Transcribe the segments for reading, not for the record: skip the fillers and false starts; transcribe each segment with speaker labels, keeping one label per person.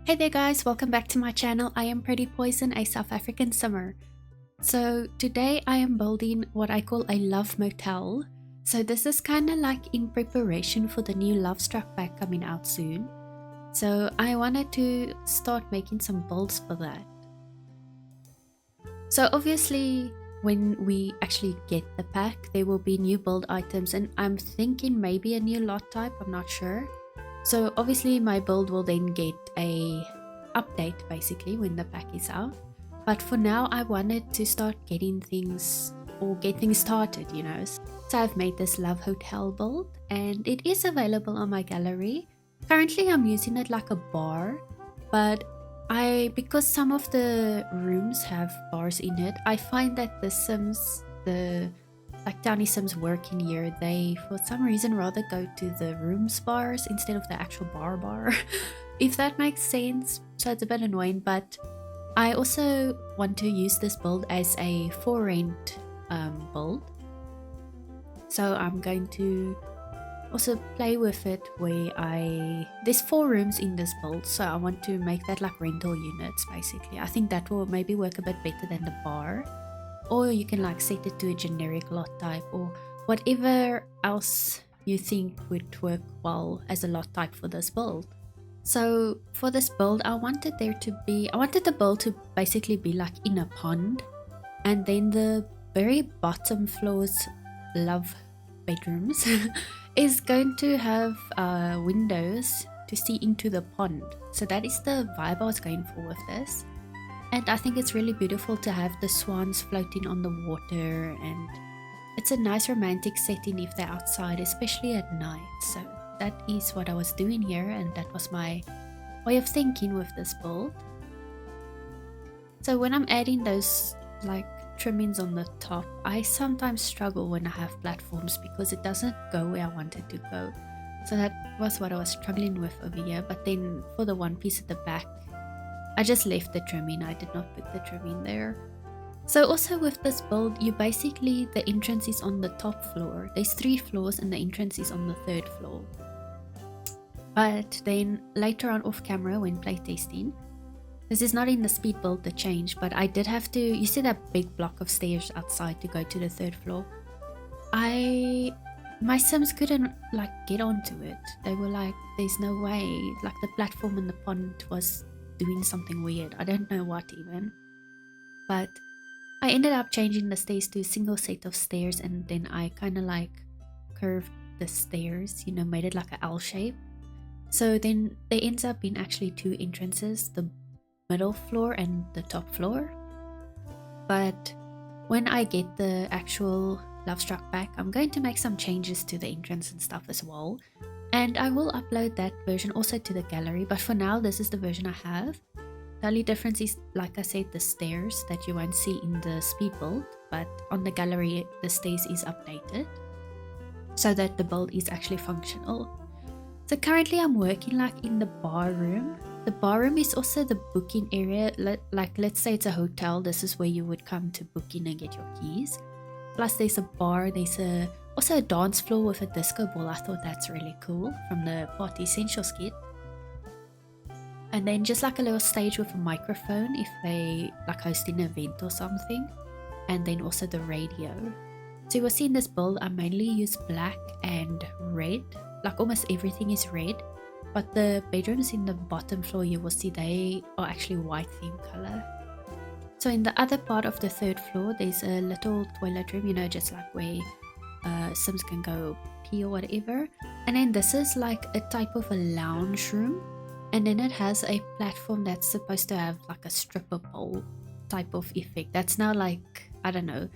Speaker 1: Hey there guys, welcome back to my channel. I am PrettyPoisonStef, a South African simmer. So today I am building what I call a love motel. So this is kind of like in preparation for the new Lovestruck pack coming out soon. So I wanted to start making some builds for that. So obviously when we actually get the pack, there will be new build items, and I'm thinking maybe a new lot type, I'm not sure. So obviously my build will then get a update basically when the pack is out. But for now I wanted to start getting things or get things started, you know. So I've made this love hotel build and it is available on my gallery. Currently I'm using it like a bar, but because some of the rooms have bars in it, I find that the Sims, like Tiny Sims working here, they for some reason rather go to the rooms bars instead of the actual bar if that makes sense. So it's a bit annoying, but I also want to use this build as a for rent build. So I'm going to also play with it where there's 4 rooms in this build, so I want to make that like rental units basically. I think that will maybe work a bit better than the bar. Or you can like set it to a generic lot type or whatever else you think would work well as a lot type for this build. So for this build I wanted the build to basically be like in a pond, and then the very bottom floor's love bedrooms is going to have windows to see into the pond. So that is the vibe I was going for with this. And I think it's really beautiful to have the swans floating on the water, and it's a nice romantic setting if they're outside, especially at night. So that is what I was doing here, and that was my way of thinking with this build. So when I'm adding those like trimmings on the top, I sometimes struggle when I have platforms because it doesn't go where I want it to go. So that was what I was struggling with over here. But then for the one piece at the back, I just left the trimming. I did not put the trimming there. So also with this build, the entrance is on the top floor. There's 3 floors and the entrance is on the 3rd floor. But then later on off camera when playtesting, this is not in the speed build, the change, but I did have to, you see that big block of stairs outside to go to the 3rd floor? My Sims couldn't like get onto it. They were like, there's no way, like the platform in the pond was doing something weird. I don't know what even. But I ended up changing the stairs to a single set of stairs, and then I kind of like curved the stairs, you know, made it like an L shape. So then there ends up being actually 2 entrances, the middle floor and the top floor. But when I get the actual Lovestruck back, I'm going to make some changes to the entrance and stuff as well. And I will upload that version also to the gallery, but for now this is the version I have. The only difference is, like I said, the stairs that you won't see in the speed build, but on the gallery the stairs is updated so that the build is actually functional. So currently I'm working like in the bar room. The bar room is also the booking area. Like let's say it's a hotel, this is where you would come to book in and get your keys. Plus there's a bar, there's also a dance floor with a disco ball. I thought that's really cool from the PrettyPoisonStef kit. And then just like a little stage with a microphone if they like host an event or something. And then also the radio. So you will see in this build I mainly use black and red. Like almost everything is red. But the bedrooms in the bottom floor, you will see they are actually white theme color. So in the other part of the 3rd floor, there's a little toilet room, you know, just like where Sims can go pee or whatever. And then this is like a type of a lounge room. And then it has a platform that's supposed to have like a stripper pole type of effect. That's now like, I don't know,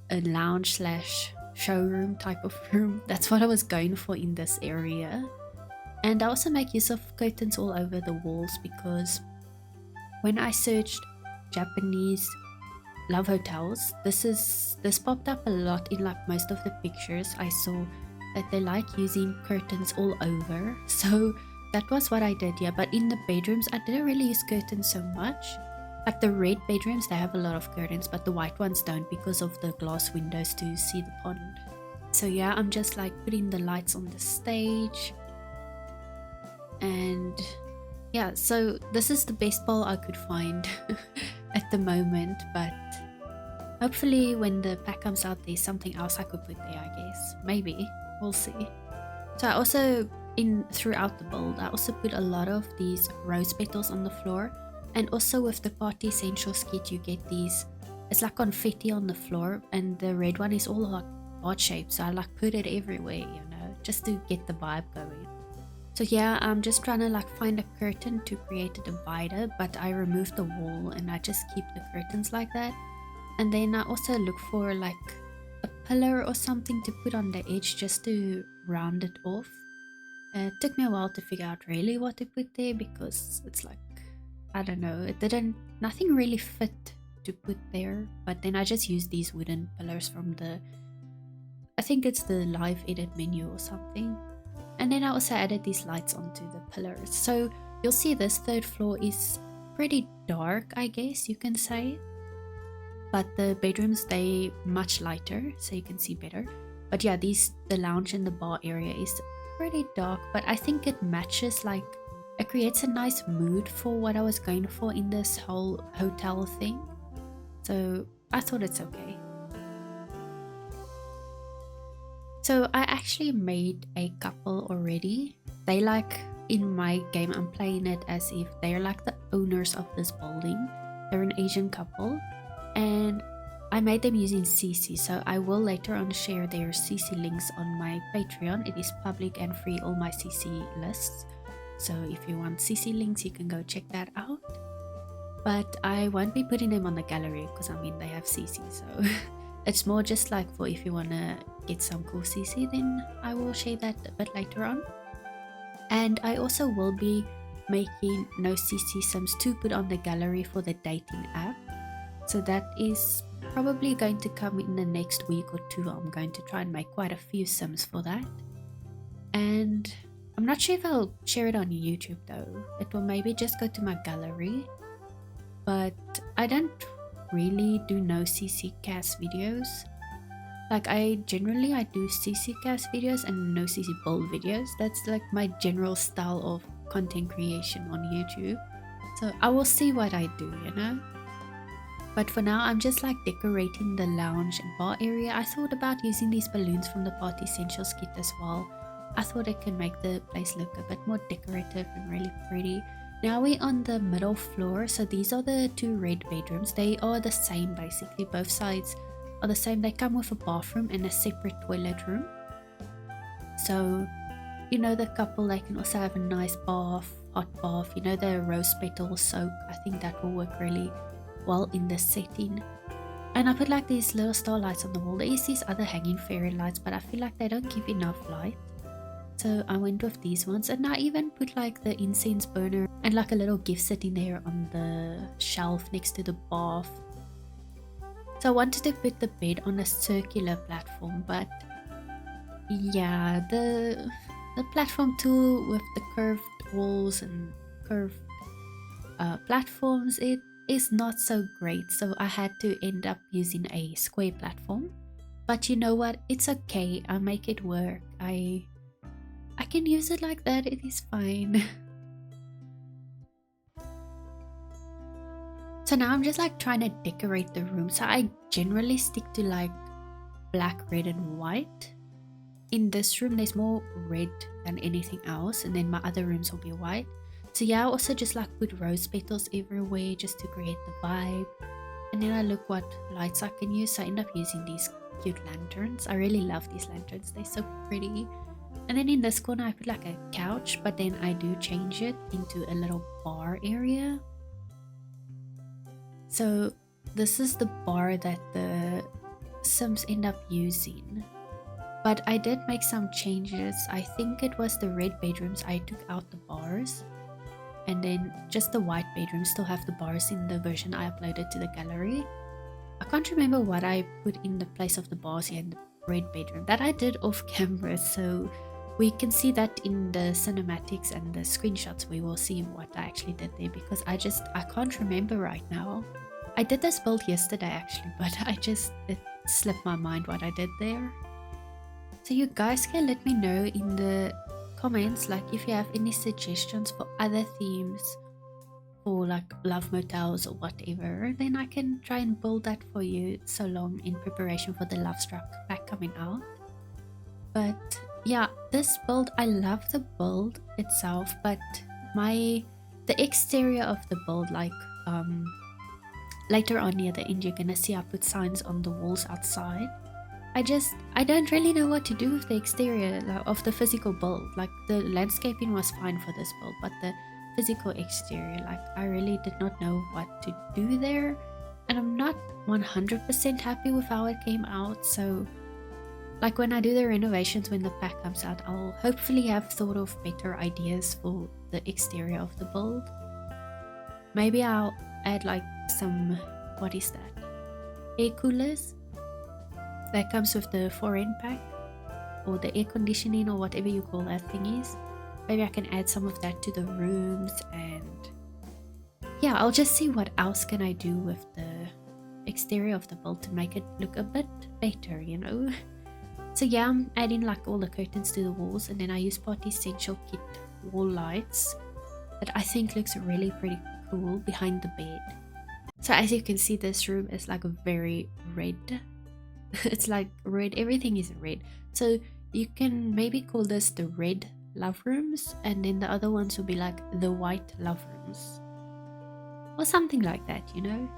Speaker 1: a lounge / showroom type of room. That's what I was going for in this area. And I also make use of curtains all over the walls because when I searched Japanese love hotels, this popped up a lot in like most of the pictures. I saw that they like using curtains all over, so that was what I did. Yeah, but in the bedrooms I didn't really use curtains so much. Like the red bedrooms, they have a lot of curtains, but the white ones don't because of the glass windows to see the pond. So yeah, I'm just like putting the lights on the stage, and yeah, so this is the best bowl I could find at the moment, but hopefully when the pack comes out there's something else I could put there, I guess. Maybe. We'll see. So I also, throughout the build, I also put a lot of these rose petals on the floor. And also with the PrettyPoisonStef kit you get these, it's like confetti on the floor, and the red one is all like heart shaped, so I like put it everywhere, you know, just to get the vibe going. So yeah, I'm just trying to like find a curtain to create a divider, but I removed the wall and I just keep the curtains like that. And then I also look for like a pillar or something to put on the edge just to round it off. It took me a while to figure out really what to put there, because it's like, I don't know, nothing really fit to put there. But then I just used these wooden pillars from I think it's the live edit menu or something. And then I also added these lights onto the pillars. So you'll see this third floor is pretty dark, I guess you can say. But the bedrooms, they much lighter, so you can see better. But yeah, the lounge and the bar area is pretty dark, but I think it matches, like, it creates a nice mood for what I was going for in this whole hotel thing. So I thought it's okay. So I actually made a couple already. They like, in my game, I'm playing it as if they're like the owners of this building. They're an Asian couple. And I made them using 𝗕𝗂𝗃, so I will later on share their 𝗕𝗂𝗃 links on my Patreon. It is public and free, all my 𝗕𝗂𝗃 lists. So if you want 𝗕𝗂𝗃 links, you can go check that out. But I won't be putting them on the gallery because I mean they have 𝗕𝗂𝗃, so it's more just like for if you want to get some cool 𝗕𝗂𝗃, then I will share that a bit later on. And I also will be making 𝗕𝗂𝗃 Sims to put on the gallery for the dating app. So that is probably going to come in the next week or two. I'm going to try and make quite a few Sims for that. And I'm not sure if I'll share it on YouTube though. It will maybe just go to my gallery. But I don't really do 𝗕𝗃𝗃 videos. Like I do 𝗕𝗃𝗃 videos and 𝗕𝗃𝗃 videos. That's like my general style of content creation on YouTube. So I will see what I do, you know. But for now, I'm just like decorating the lounge and bar area. I thought about using these balloons from the PrettyPoisonStef kit as well. I thought it can make the place look a bit more decorative and really pretty. Now we're on the middle floor. So these are the two red bedrooms. They are the same basically. Both sides are the same. They come with a bathroom and a separate toilet room. So, you know, the couple, they can also have a nice bath, hot bath. You know, the rose petal soak. I think that will work really well in this setting. And I put like these little star lights on the wall. There is these other hanging fairy lights, but I feel like they don't give enough light, so I went with these ones. And I even put like the incense burner and like a little gift sitting there on the shelf next to the bath. So I wanted to put the bed on a circular platform, but yeah, the platform tool with the curved walls and curved platforms, it is not so great, so I had to end up using a square platform. But you know what, it's okay, I'll make it work. I can use it like that, it is fine. So now I'm just like trying to decorate the room. So I generally stick to like black, red and white. In this room there's more red than anything else, and then my other rooms will be white. So yeah, I also just like put rose petals everywhere just to create the vibe. And then I look what lights I can use. So I end up using these cute lanterns. I really love these lanterns, they're so pretty. And then in this corner I put like a couch, but then I do change it into a little bar area. So this is the bar that the Sims end up using. But I did make some changes. I think it was the red bedrooms, I took out the bars. And then just the white bedrooms still have the bars in the version I uploaded to the gallery. I can't remember what I put in the place of the bars here in the red bedroom. That I did off camera, so we can see that in the cinematics and the screenshots. We will see what I actually did there, because I can't remember right now. I did this build yesterday actually, but it slipped my mind what I did there. So you guys can let me know in the comments, like if you have any suggestions for other themes for like love motels or whatever, then I can try and build that for you so long in preparation for the Lovestruck pack coming out. But yeah, this build, I love the build itself, but the exterior of the build, like later on near the end, you're gonna see I put signs on the walls outside. I don't really know what to do with the exterior of the physical build. Like the landscaping was fine for this build, but the physical exterior, like I really did not know what to do there, and I'm not 100% happy with how it came out. So like when I do the renovations, when the pack comes out, I'll hopefully have thought of better ideas for the exterior of the build. Maybe I'll add like some, what is that, air coolers that comes with the 4N pack, or the air conditioning, or whatever you call that thing is. Maybe I can add some of that to the rooms, and yeah, I'll just see what else can I do with the exterior of the build to make it look a bit better, you know. So yeah, I'm adding like all the curtains to the walls, and then I use Party Essential Kit wall lights that I think looks really pretty cool behind the bed. So as you can see, this room is like very red. It's like red, everything is red. So you can maybe call this the red love rooms, and then the other ones will be like the white love rooms, or something like that, you know.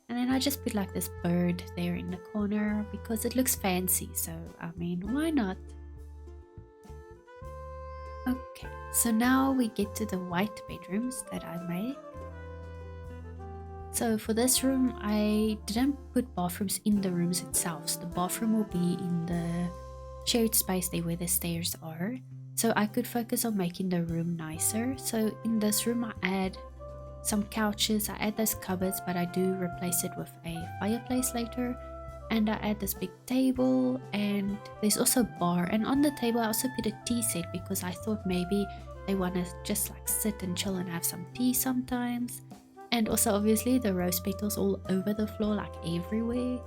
Speaker 1: And then I just put like this bird there in the corner because it looks fancy, so I mean, why not? Okay, so now we get to the white bedrooms that I made. So for this room, I didn't put bathrooms in the rooms itself. So the bathroom will be in the shared space there where the stairs are. So I could focus on making the room nicer. So in this room, I add some couches, I add those cupboards, but I do replace it with a fireplace later. And I add this big table, and there's also a bar. And on the table, I also put a tea set because I thought maybe they want to just like sit and chill and have some tea sometimes. And also obviously the rose petals all over the floor, like everywhere.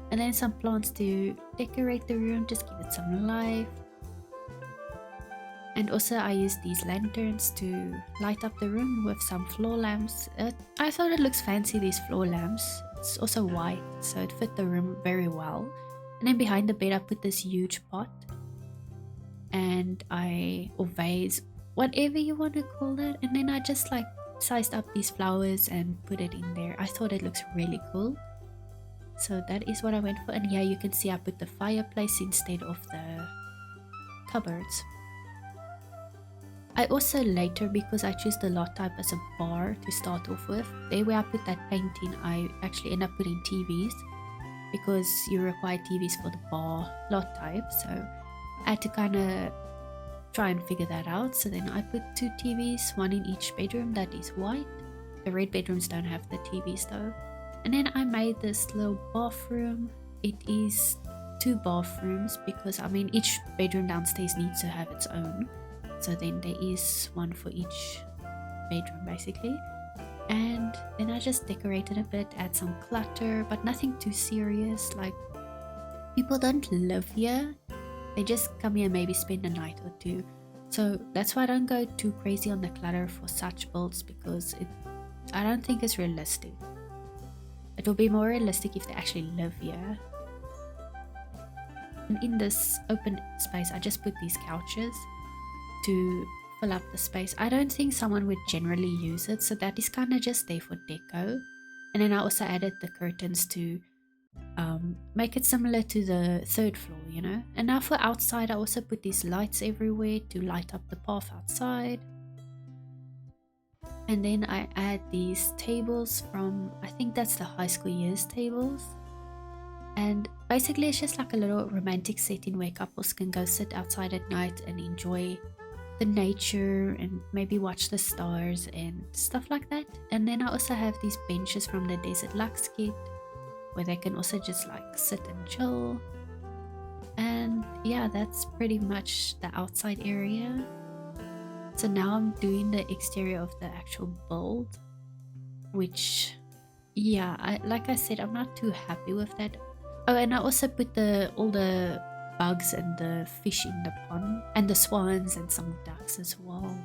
Speaker 1: And then some plants to decorate the room, just give it some life. And also I use these lanterns to light up the room with some floor lamps. I thought it looks fancy, these floor lamps. It's also white, so it fit the room very well. And then behind the bed I put this huge pot. And or vase, whatever you want to call it. And then I just like sized up these flowers and put it in there. I thought it looks really cool. So that is what I went for. And here you can see I put the fireplace instead of the cupboards. I also later, because I choose the lot type as a bar to start off with, there where I put that painting, I actually end up putting TVs because you require TVs for the bar lot type. So I had to kind of try and figure that out. So then I put 2 TVs, one in each bedroom that is white. The red bedrooms don't have the TVs though. And then I made this little bathroom. It is 2 bathrooms because I mean each bedroom downstairs needs to have its own. So then there is one for each bedroom basically. And then I just decorated a bit, add some clutter, but nothing too serious. Like, people don't live here, they just come here and maybe spend a night or 2. So that's why I don't go too crazy on the clutter for such builds, because I don't think it's realistic. It will be more realistic if they actually live here. And in this open space I just put these couches to fill up the space. I don't think someone would generally use it, so that is kind of just there for deco. And then I also added the curtains to make it similar to the 3rd floor, you know. And now for outside, I also put these lights everywhere to light up the path outside. And then I add these tables from, I think that's the high school years tables. And basically it's just like a little romantic setting where couples can go sit outside at night and enjoy the nature and maybe watch the stars and stuff like that. And then I also have these benches from the Desert Luxe kit where they can also just like sit and chill. And yeah, that's pretty much the outside area. So now I'm doing the exterior of the actual build, which, yeah, like I said, I'm not too happy with that. Oh, and I also put all the bugs and the fish in the pond, and the swans and some ducks as well,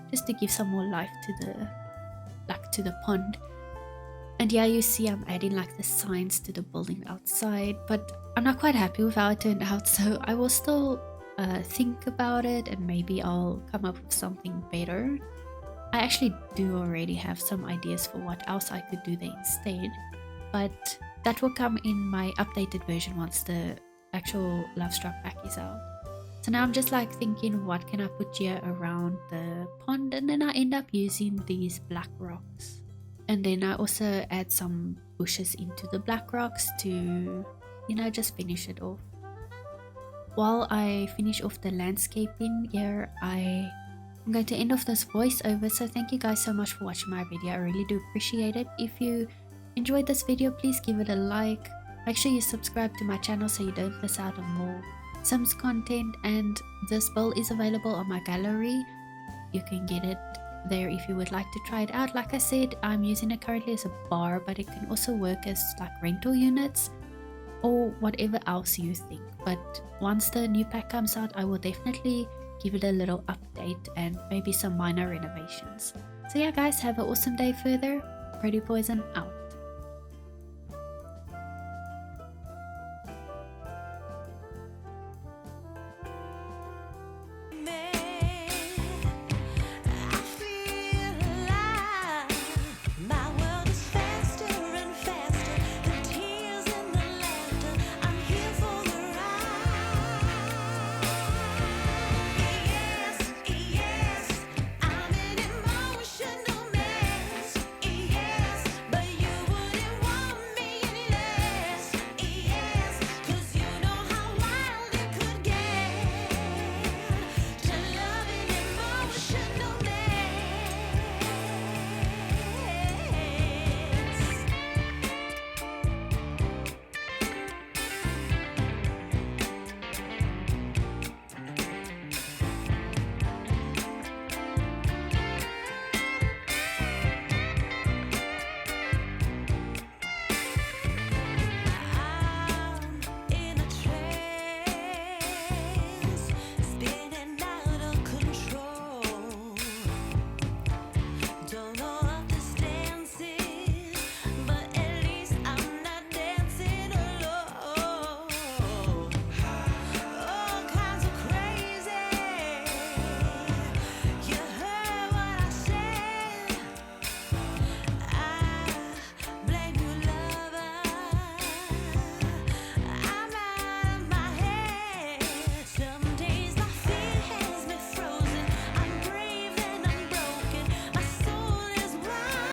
Speaker 1: just to give some more life to the pond. And yeah, you see I'm adding like the signs to the building outside, but I'm not quite happy with how it turned out, so I will still think about it and maybe I'll come up with something better. I actually do already have some ideas for what else I could do there instead, but that will come in my updated version once the actual Lovestruck pack is out. So now I'm just like thinking, what can I put here around the pond, and then I end up using these black rocks. And then I also add some bushes into the black rocks to, you know, just finish it off. While I finish off the landscaping here, I'm going to end off this voiceover. So thank you guys so much for watching my video. I really do appreciate it. If you enjoyed this video, please give it a like. Make sure you subscribe to my channel so you don't miss out on more Sims content. And this build is available on my gallery. You can get it there if you would like to try it out. Like I said, I'm using it currently as a bar, but it can also work as like rental units or whatever else you think. But once the new pack comes out, I will definitely give it a little update and maybe some minor renovations. So yeah guys, have an awesome day further. PrettyPoison out.